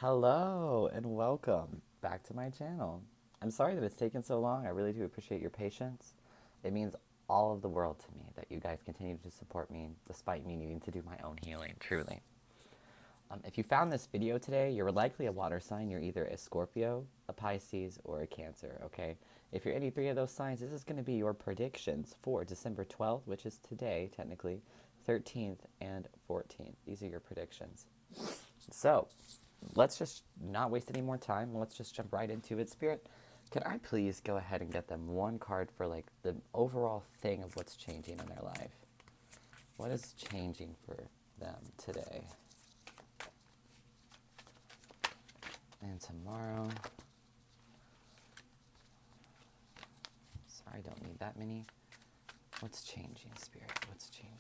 Hello and welcome back to my channel. I'm sorry that it's taken so long. I really do appreciate your patience. It means all of the world to me that you guys continue to support me despite me needing to do my own healing, truly. If you found this video today, you're likely a water sign. You're either a Scorpio, a Pisces, or a Cancer, okay? If you're any three of those signs, this is going to be your predictions for December 12th, which is today, technically, 13th and 14th. These are your predictions. So, let's just not waste any more time. Let's just jump right into it. Spirit, could I please go ahead and get them one card for like the overall thing of what's changing in their life? What is changing for them today and tomorrow? Sorry, I don't need that many. What's changing, Spirit? What's changing?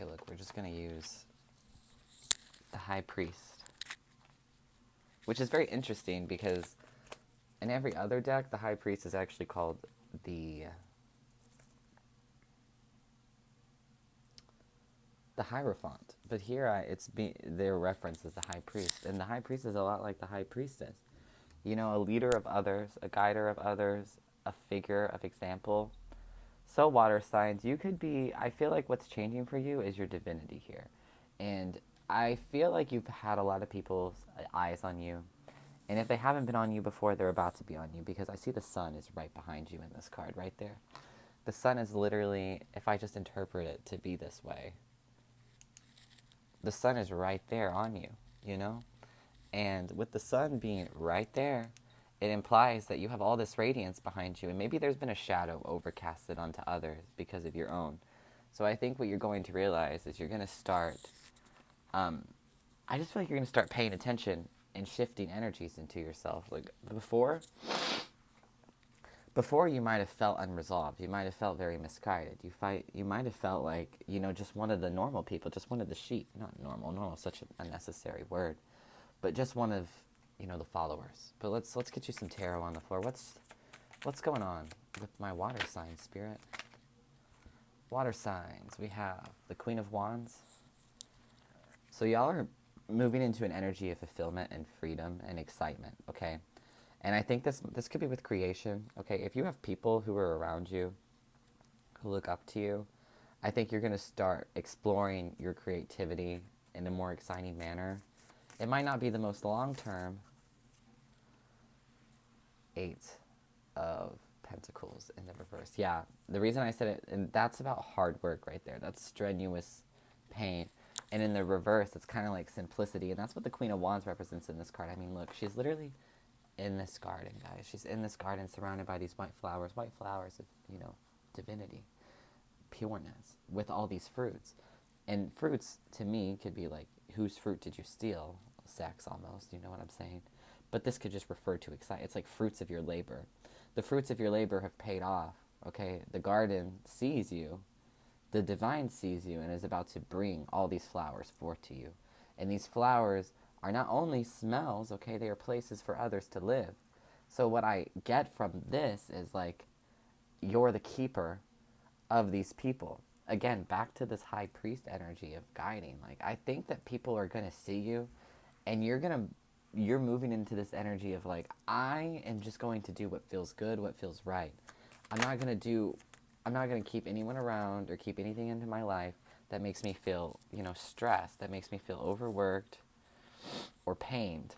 Okay, look, we're just going to use the High Priest, which is very interesting because in every other deck, the High Priest is actually called the Hierophant. But here, their reference is the High Priest, and the High Priest is a lot like the High Priestess. You know, a leader of others, a guider of others, a figure of example. So water signs, you could be, I feel like what's changing for you is your divinity here. And I feel like you've had a lot of people's eyes on you. And if they haven't been on you before, they're about to be on you because I see the sun is right behind you in this card right there. The sun is literally, if I just interpret it to be this way, the sun is right there on you, you know? And with the sun being right there, it implies that you have all this radiance behind you, and maybe there's been a shadow overcasted onto others because of your own. So I think what you're going to realize is you're going to start, I just feel like you're going to start paying attention and shifting energies into yourself. Like before you might have felt unresolved. You might have felt very misguided. You might have felt like, you know, just one of the normal people, just one of the sheep. Not normal. Normal is such an unnecessary word. But just one of, you know, the followers. But let's get you some tarot on the floor. What's going on with my water sign, Spirit? Water signs. We have the Queen of Wands. So y'all are moving into an energy of fulfillment and freedom and excitement, okay? And I think this could be with creation, okay? If you have people who are around you, who look up to you, I think you're going to start exploring your creativity in a more exciting manner. It might not be the most long-term. 8 of Pentacles in the reverse. Yeah, the reason I said it, and that's about hard work right there. That's strenuous pain. And in the reverse, it's kind of like simplicity. And that's what the Queen of Wands represents in this card. I mean, look, she's literally in this garden, guys. She's in this garden surrounded by these white flowers of, you know, divinity, pureness, with all these fruits. And fruits, to me, could be like, whose fruit did you steal? Sex, almost, you know what I'm saying? But this could just refer to excitement. It's like fruits of your labor. The fruits of your labor have paid off, okay? The garden sees you. The divine sees you and is about to bring all these flowers forth to you. And these flowers are not only smells, okay? They are places for others to live. So what I get from this is like, you're the keeper of these people. Again, back to this high priest energy of guiding. Like, I think that people are going to see you and you're moving into this energy of like, I am just going to do what feels good, what feels right. I'm not going to keep anyone around or keep anything into my life that makes me feel, you know, stressed, that makes me feel overworked or pained.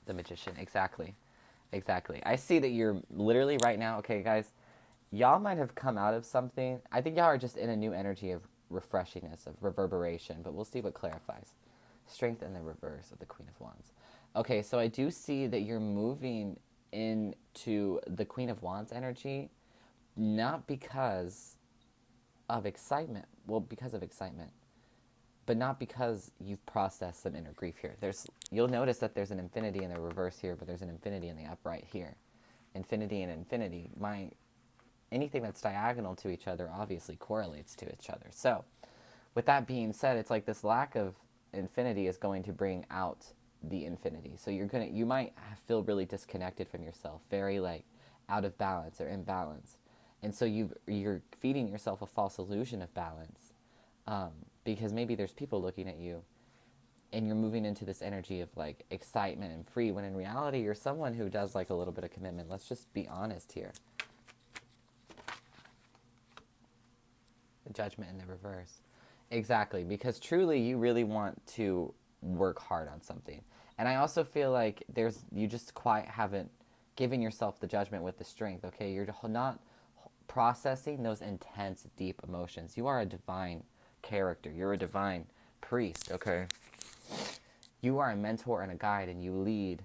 The Magician, exactly. Exactly. I see that you're literally right now, okay, guys, y'all might have come out of something. I think y'all are just in a new energy of refreshingness, of reverberation, but we'll see what clarifies. Strength in the reverse of the Queen of Wands. Okay, so I do see that you're moving into the Queen of Wands energy, not because of excitement. Well, because of excitement, but not because you've processed some inner grief here. You'll notice that there's an infinity in the reverse here, but there's an infinity in the upright here. Infinity and infinity. Anything that's diagonal to each other obviously correlates to each other. So, with that being said, it's like this lack of infinity is going to bring out the infinity. So you might feel really disconnected from yourself, very like out of balance or imbalanced. And so you're feeding yourself a false illusion of balance because maybe there's people looking at you and you're moving into this energy of like excitement and free, when in reality you're someone who does like a little bit of commitment. Let's just be honest here. The Judgment in the reverse. Exactly, because truly you really want to work hard on something. And I also feel like you just quite haven't given yourself the Judgment with the strength, okay? You're not processing those intense, deep emotions. You are a divine character. You're a divine priest, okay? You are a mentor and a guide, and you lead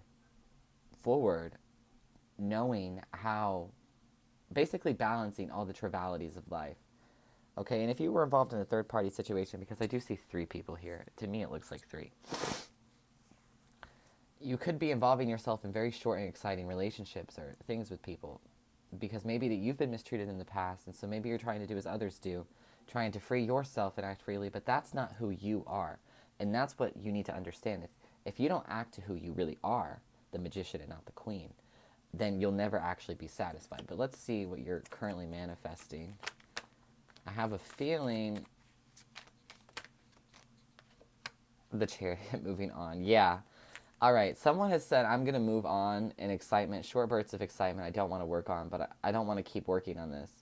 forward knowing how, basically balancing all the trivialities of life. Okay, and if you were involved in a third-party situation, because I do see 3 people here. To me, it looks like 3. You could be involving yourself in very short and exciting relationships or things with people, because maybe that you've been mistreated in the past, and so maybe you're trying to do as others do, trying to free yourself and act freely, but that's not who you are. And that's what you need to understand. If you don't act to who you really are, the magician and not the queen, then you'll never actually be satisfied. But let's see what you're currently manifesting. I have a feeling the Chariot moving on. Yeah. All right. Someone has said, I'm going to move on in excitement, short bursts of excitement I don't want to work on, but I don't want to keep working on this.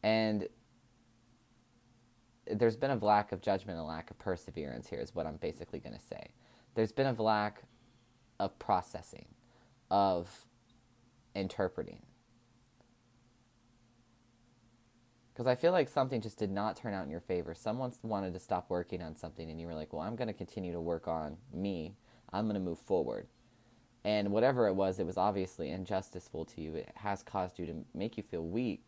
And there's been a lack of judgment, a lack of perseverance here is what I'm basically going to say. There's been a lack of processing, of interpreting. Because I feel like something just did not turn out in your favor. Someone wanted to stop working on something, and you were like, well, I'm going to continue to work on me. I'm going to move forward. And whatever it was obviously injusticeful to you. It has caused you to make you feel weak.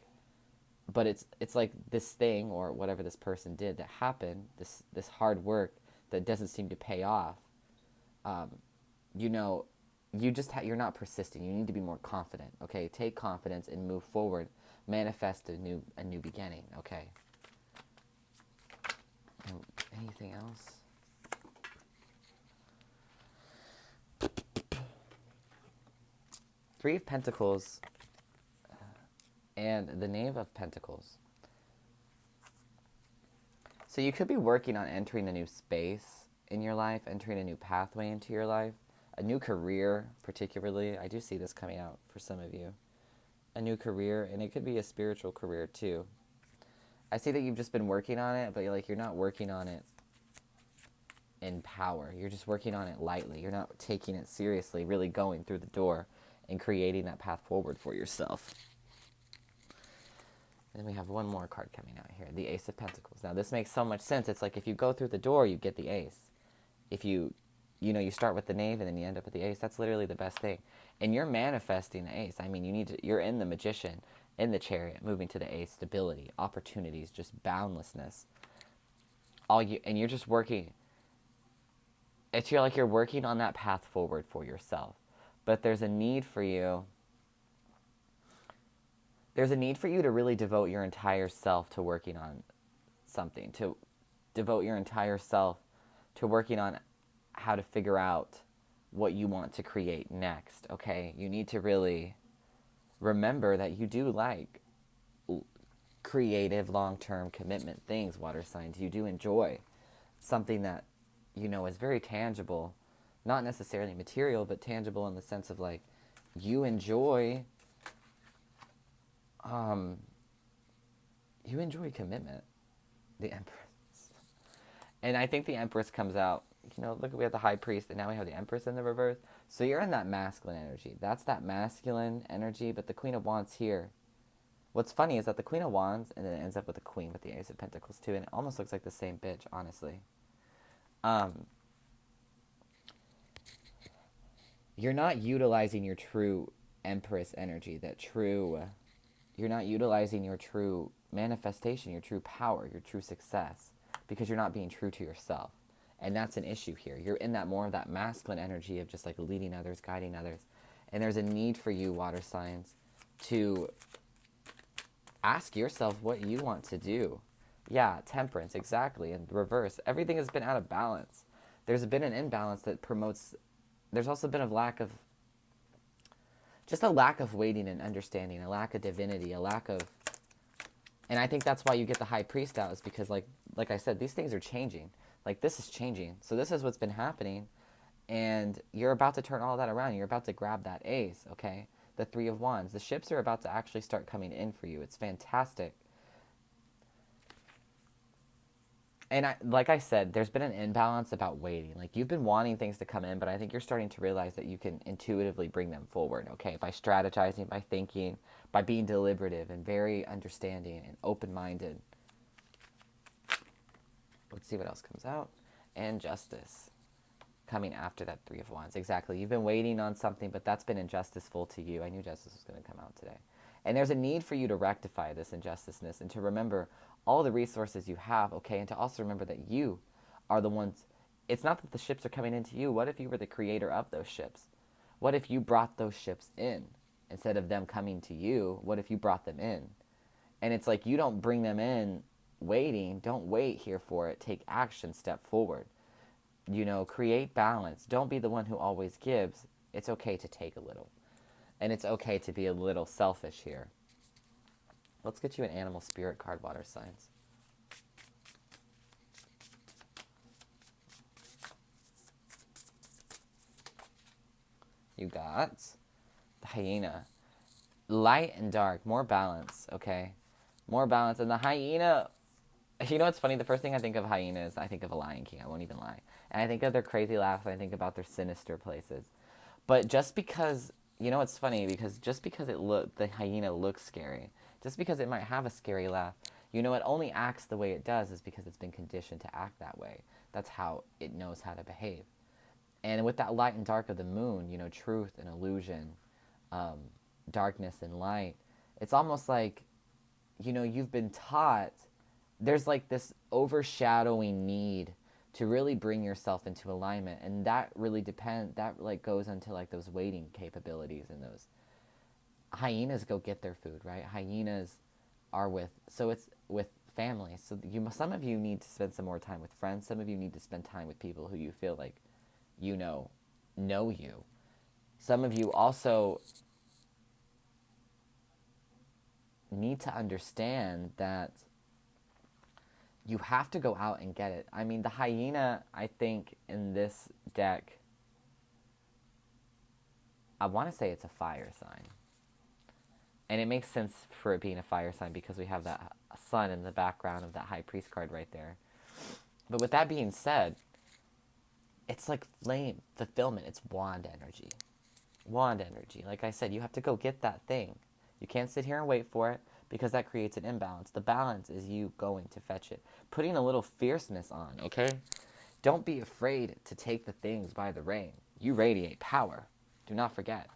But it's like this thing, or whatever this person did that happened, this hard work that doesn't seem to pay off. You're not persisting. You need to be more confident. Okay, take confidence and move forward. Manifest a new beginning. Okay. Anything else? Three of Pentacles and the Knave of Pentacles. So you could be working on entering a new space in your life, entering a new pathway into your life, a new career particularly. I do see this coming out for some of you. A new career, and it could be a spiritual career too. I see that you've just been working on it, but you're not working on it in power. You're just working on it lightly. You're not taking it seriously, really going through the door and creating that path forward for yourself. And then we have one more card coming out here, the Ace of Pentacles. Now this makes so much sense. It's like if you go through the door, you get the Ace. If you start with the Knave and then you end up with the Ace, that's literally the best thing. And you're manifesting the Ace. I mean, you're in the Magician, in the Chariot, moving to the Ace, stability, opportunities, just boundlessness. And you're just working. You're working on that path forward for yourself. But there's a need for you. There's a need for you to really devote your entire self to working on something, to devote your entire self to working on how to figure out what you want to create next, okay? You need to really remember that you do like creative, long-term commitment things, water signs. You do enjoy something that, is very tangible, not necessarily material, but tangible in the sense of you enjoy commitment. The Empress. And I think the Empress comes out, look, we have the High Priest, and now we have the Empress in the reverse. So you're in that masculine energy. That's that masculine energy, but the Queen of Wands here. What's funny is that the Queen of Wands, and then it ends up with the Queen with the Ace of Pentacles too, and it almost looks like the same bitch, honestly. You're not utilizing your true Empress energy, you're not utilizing your true manifestation, your true power, your true success, because you're not being true to yourself. And that's an issue here. You're in that more of that masculine energy of just leading others, guiding others. And there's a need for you, water signs, to ask yourself what you want to do. Yeah, Temperance, exactly. In reverse, everything has been out of balance. There's been an imbalance that promotes. There's also been a lack of waiting and understanding, a lack of divinity, a lack of And I think that's why you get the high priest out, is because like I said, these things are changing. Like, this is changing. So this is what's been happening. And you're about to turn all that around. You're about to grab that ace, okay? The 3 of Wands. The ships are about to actually start coming in for you. It's fantastic. And like I said, there's been an imbalance about waiting. Like, you've been wanting things to come in, but I think you're starting to realize that you can intuitively bring them forward, okay? By strategizing, by thinking, by being deliberative and very understanding and open-minded. Let's see what else comes out. And Justice. Coming after that 3 of Wands. Exactly. You've been waiting on something, but that's been injusticeful to you. I knew Justice was going to come out today. And there's a need for you to rectify this injusticeness and to remember all the resources you have, okay? And to also remember that you are the ones. It's not that the ships are coming into you. What if you were the creator of those ships? What if you brought those ships in instead of them coming to you? What if you brought them in? And it's like, you don't bring them in waiting. Don't wait here for it. Take action. Step forward. You know, create balance. Don't be the one who always gives. It's okay to take a little. And it's okay to be a little selfish here. Let's get you an animal spirit card, water signs. You got the hyena. Light and dark. More balance, okay? More balance. And the hyena, you know what's funny? The first thing I think of hyena is I think of a Lion King. I won't even lie. And I think of their crazy laughs. And I think about their sinister places. But just because, you know what's funny? Because just because the hyena looks scary, just because it might have a scary laugh, you know, it only acts the way it does is because it's been conditioned to act that way. That's how it knows how to behave. And with that light and dark of the moon, you know, truth and illusion, darkness and light, it's almost like, you know, you've been taught, there's like this overshadowing need to really bring yourself into alignment. And that really that like goes into like those waiting capabilities, and those hyenas go get their food, right? Hyenas are so it's with family. So some of you need to spend some more time with friends. Some of you need to spend time with people who you feel like, you know you. Some of you also need to understand that you have to go out and get it. I mean, the hyena, I think, in this deck, I want to say it's a fire sign. And it makes sense for it being a fire sign because we have that sun in the background of that high priest card right there. But with that being said, it's like flame, fulfillment. It's wand energy. Wand energy. Like I said, you have to go get that thing. You can't sit here and wait for it because that creates an imbalance. The balance is you going to fetch it. Putting a little fierceness on, okay? Don't be afraid to take the things by the rein. You radiate power. Do not forget.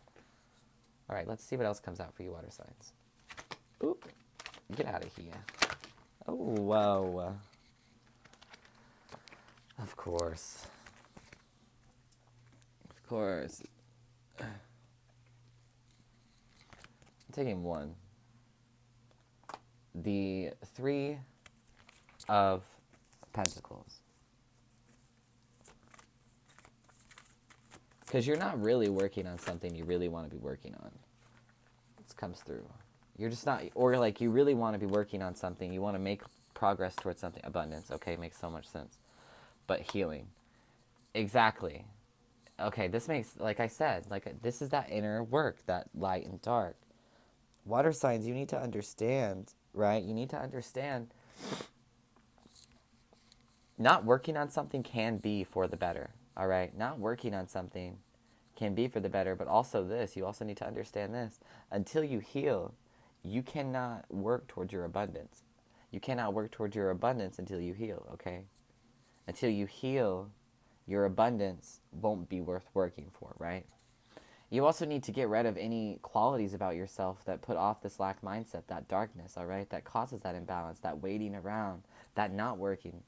All right, let's see what else comes out for you, water signs. Oop. Get out of here. Oh, whoa. Of course. Of course. I'm taking one. The 3 of Pentacles. Because you're not really working on something you really want to be working on. This comes through. You're just not, or like you really want to be working on something. You want to make progress towards something. Abundance, okay, makes so much sense. But healing. Exactly. Okay, this makes, like I said, like this is that inner work, that light and dark. Water signs, you need to understand, right? You need to understand not working on something can be for the better, all right? Not working on something can be for the better, but also this, you also need to understand this. Until you heal, you cannot work towards your abundance. You cannot work towards your abundance until you heal, okay? Until you heal, your abundance won't be worth working for, right? You also need to get rid of any qualities about yourself that put off this lack mindset, that darkness, all right? That causes that imbalance, that waiting around, that not working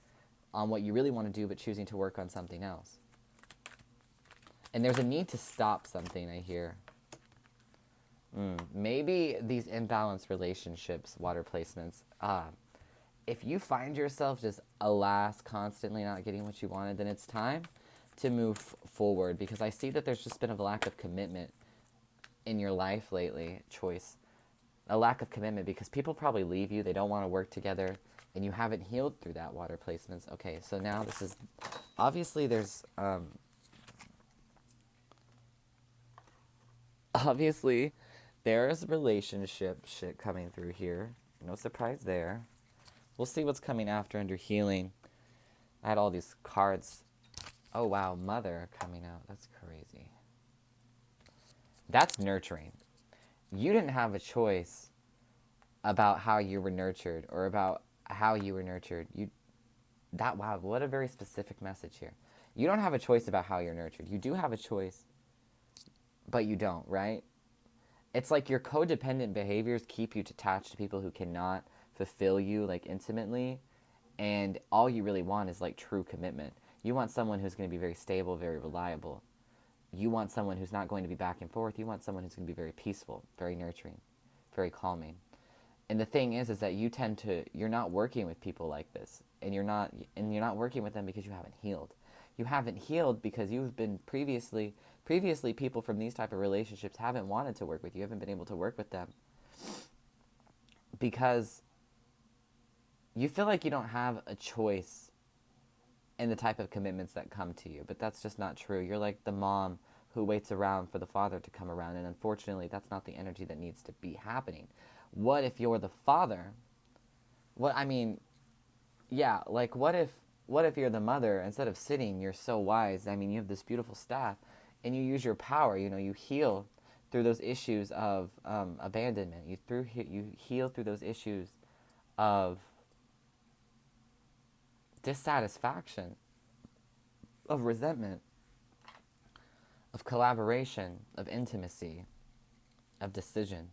on what you really want to do, but choosing to work on something else. And there's a need to stop something, I hear. Maybe these imbalanced relationships, water placements, if you find yourself just, alas, constantly not getting what you wanted, then it's time to move forward, because I see that there's just been a lack of commitment in your life lately, choice. a lack of commitment because people probably leave you. They don't want to work together, and you haven't healed through that water placements. Okay, so now this is obviously obviously there's relationship shit coming through here. No surprise there. We'll see what's coming after under healing. I had all these cards. Oh wow, mother coming out. That's crazy. That's nurturing. You didn't have a choice about how you were nurtured or about how you were nurtured. Wow, what a very specific message here. You don't have a choice about how you're nurtured. You do have a choice, but you don't, right? It's like your codependent behaviors keep you attached to people who cannot fulfill you like intimately, and all you really want is like true commitment. You want someone who's going to be very stable, very reliable. You want someone who's not going to be back and forth. You want someone who's going to be very peaceful, very nurturing, very calming. And the thing is that you're not working with people like this, and you're not working with them because you haven't healed. You haven't healed because you've been previously people from these type of relationships haven't wanted to work with you, haven't been able to work with them because you feel like you don't have a choice in the type of commitments that come to you. But that's just not true. You're like the mom who waits around for the father to come around, and unfortunately that's not the energy that needs to be happening. What if you're the father? What if you're the mother, instead of sitting, you're so wise. I mean, you have this beautiful staff, and you use your power. You heal through those issues of abandonment. You heal through those issues of dissatisfaction, of resentment, of collaboration, of intimacy, of decision.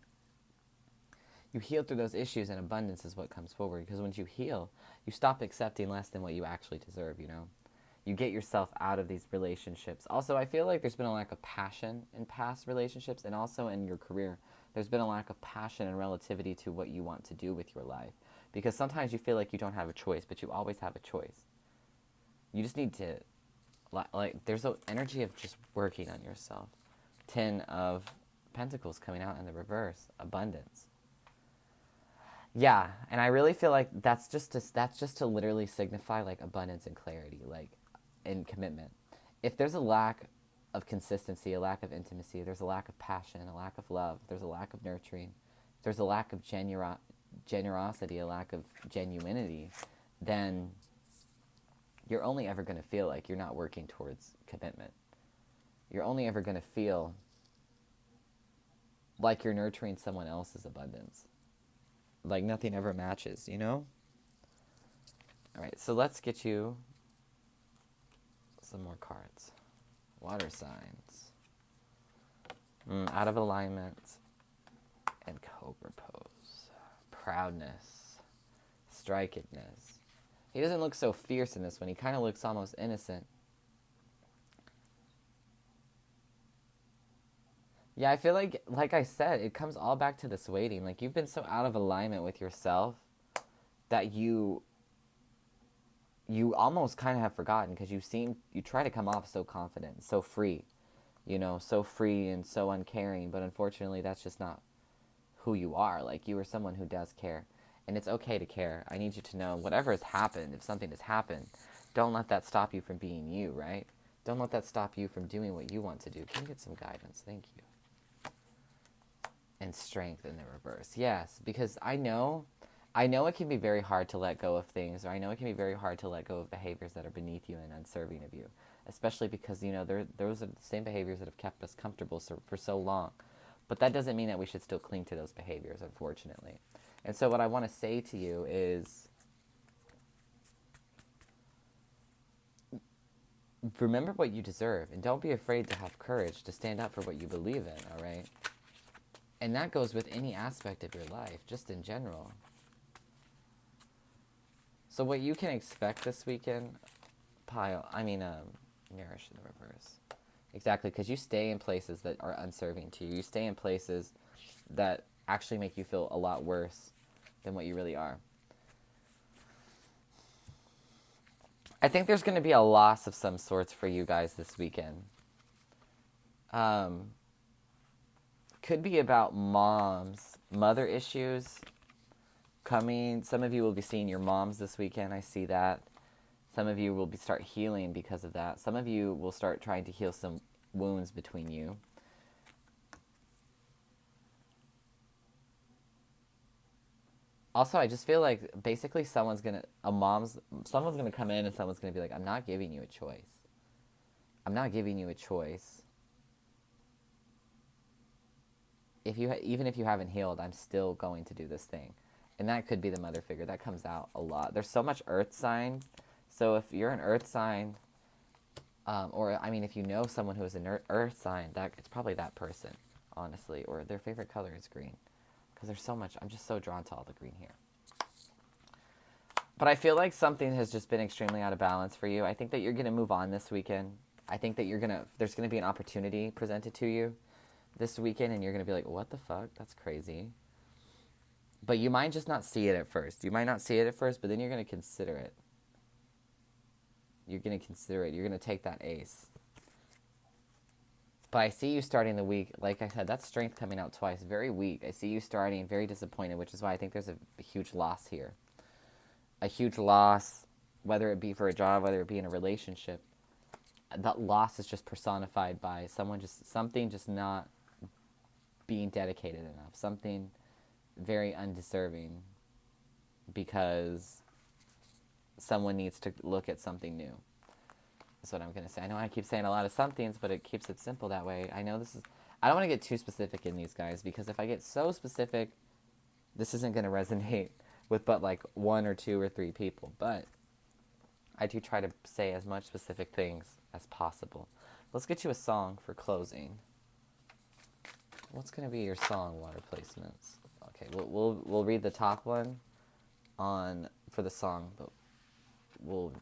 You heal through those issues, and abundance is what comes forward. Because once you heal, you stop accepting less than what you actually deserve, You get yourself out of these relationships. Also, I feel like there's been a lack of passion in past relationships, and also in your career. There's been a lack of passion and relativity to what you want to do with your life. Because sometimes you feel like you don't have a choice, but you always have a choice. You just need to, there's an energy of just working on yourself. 10 of Pentacles coming out in the reverse. Abundance. Yeah, and I really feel like that's just to literally signify like abundance and clarity, like in commitment. If there's a lack of consistency, a lack of intimacy, there's a lack of passion, a lack of love, there's a lack of nurturing, there's a lack of generosity, a lack of genuinity, then you're only ever going to feel like you're not working towards commitment. You're only ever going to feel like you're nurturing someone else's abundance. Like nothing ever matches, All right, so let's get you some more cards. Water signs. Out of alignment. And cobra pose. Proudness. Strikedness. He doesn't look so fierce in this one. He kind of looks almost innocent. Yeah, I feel like I said, it comes all back to this waiting. Like, you've been so out of alignment with yourself that you almost kind of have forgotten, because you try to come off so confident, so free, so free and so uncaring. But unfortunately, that's just not who you are. Like, you are someone who does care. And it's okay to care. I need you to know, whatever has happened, if something has happened, don't let that stop you from being you, right? Don't let that stop you from doing what you want to do. Can you get some guidance? Thank you. And strength in the reverse. Yes, because I know it can be very hard to let go of things, or I know it can be very hard to let go of behaviors that are beneath you and unserving of you, especially because, those are the same behaviors that have kept us comfortable for so long. But that doesn't mean that we should still cling to those behaviors, unfortunately. And so what I want to say to you is, remember what you deserve, and don't be afraid to have courage to stand up for what you believe in, all right? And that goes with any aspect of your life, just in general. So what you can expect this weekend, Nourish in the reverse. Exactly, because you stay in places that are unserving to you. You stay in places that actually make you feel a lot worse than what you really are. I think there's going to be a loss of some sorts for you guys this weekend. Could be about moms Mother issues coming. Some of you will be seeing your moms this weekend. I see that. Some of you will start healing because of that. Some of you will start trying to heal some wounds between you. Also, I just feel like basically someone's going to come in and someone's going to be like, I'm not giving you a choice. I'm not giving you a choice. Even if you haven't healed, I'm still going to do this thing. And that could be the mother figure. That comes out a lot. There's so much earth sign. So if you're an earth sign, if you know someone who is an earth sign, it's probably that person, honestly. Or their favorite color is green. Because there's so much. I'm just so drawn to all the green here. But I feel like something has just been extremely out of balance for you. I think that you're going to move on this weekend. I think that there's going to be an opportunity presented to you this weekend, and you're going to be like, what the fuck? That's crazy. But you might just not see it at first. But then you're going to consider it. You're going to take that ace. But I see you starting the week, like I said, that's strength coming out twice. Very weak. I see you starting very disappointed, which is why I think there's a huge loss here. A huge loss, whether it be for a job, whether it be in a relationship. That loss is just personified by something just not being dedicated enough. Something very undeserving because someone needs to look at something new. That's what I'm going to say. I know I keep saying a lot of somethings, but it keeps it simple that way. I don't want to get too specific in these guys, because if I get so specific, this isn't going to resonate with but like 1 or 2 or 3 people. But I do try to say as much specific things as possible. Let's get you a song for closing. What's going to be your song, water placements? Okay, we'll read the top one for the song, but we'll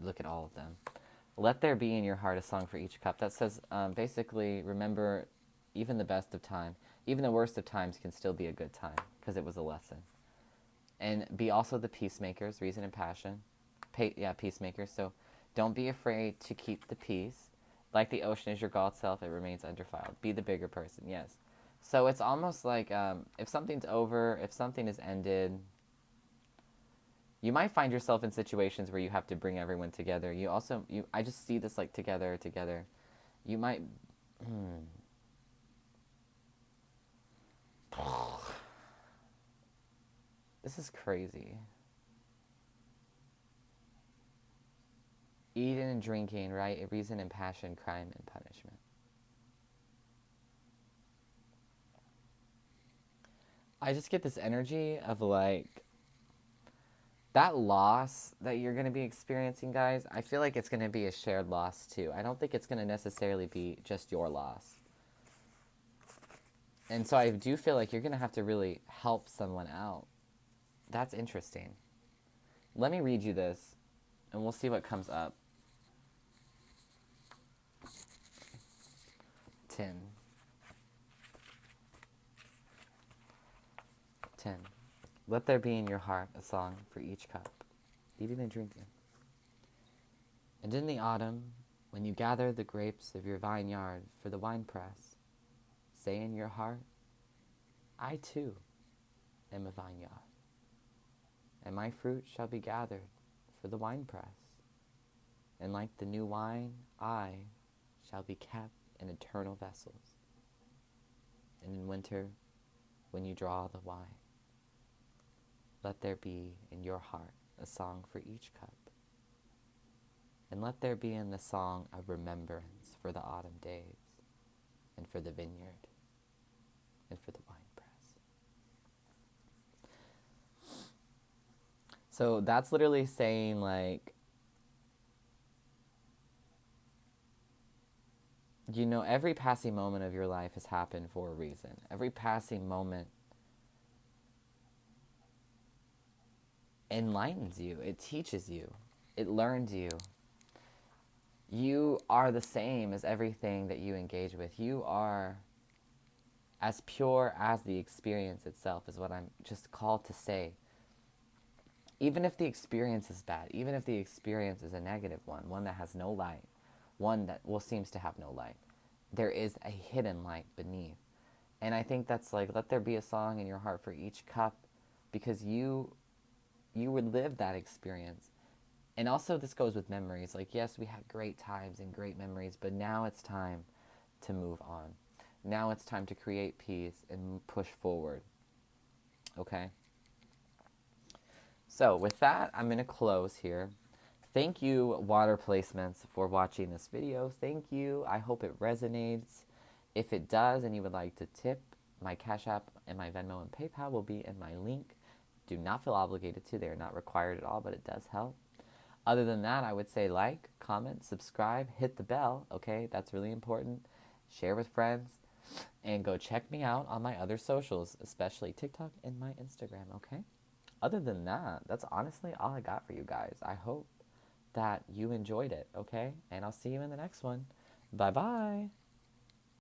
look at all of them. Let there be in your heart a song for each cup. That says, basically, remember, even the best of time, even the worst of times can still be a good time, because it was a lesson. And be also the peacemakers, reason and passion. Peacemakers. So don't be afraid to keep the peace. Like the ocean is your God self, it remains undefiled. Be the bigger person, yes. So it's almost like if something's over, if something is ended, you might find yourself in situations where you have to bring everyone together. I just see this like together. You might... This is crazy. Eating and drinking, right? Reason and passion, crime and punishment. I just get this energy of like, that loss that you're going to be experiencing, guys, I feel like it's going to be a shared loss too. I don't think it's going to necessarily be just your loss. And so I do feel like you're going to have to really help someone out. That's interesting. Let me read you this, and we'll see what comes up. 10. Let there be in your heart a song for each cup, eating and drinking. And in the autumn, when you gather the grapes of your vineyard for the winepress, say in your heart, I too am a vineyard, and my fruit shall be gathered for the winepress. And like the new wine, I shall be kept in eternal vessels. And in winter, when you draw the wine, let there be in your heart a song for each cup. And let there be in the song a remembrance for the autumn days, and for the vineyard, and for the winepress. So that's literally saying, like, every passing moment of your life has happened for a reason. Every passing moment enlightens you. It teaches you. It learns you. You are the same as everything that you engage with. You are as pure as the experience itself, is what I'm just called to say. Even if the experience is bad, even if the experience is a negative one that has no light, one that seems to have no light, there is a hidden light beneath. And I think that's like, let there be a song in your heart for each cup, because you would live that experience. And also, this goes with memories. Like, yes, we had great times and great memories, but now it's time to move on. Now it's time to create peace and push forward. Okay? So, with that, I'm going to close here. Thank you, Water Placements, for watching this video. Thank you. I hope it resonates. If it does and you would like to tip, my Cash App and my Venmo and PayPal will be in my link. Do not feel obligated to. They are not required at all, but it does help. Other than that, I would say like, comment, subscribe, hit the bell, okay? That's really important. Share with friends, and go check me out on my other socials, especially TikTok and my Instagram, okay? Other than that, that's honestly all I got for you guys. I hope that you enjoyed it, okay? And I'll see you in the next one. Bye-bye.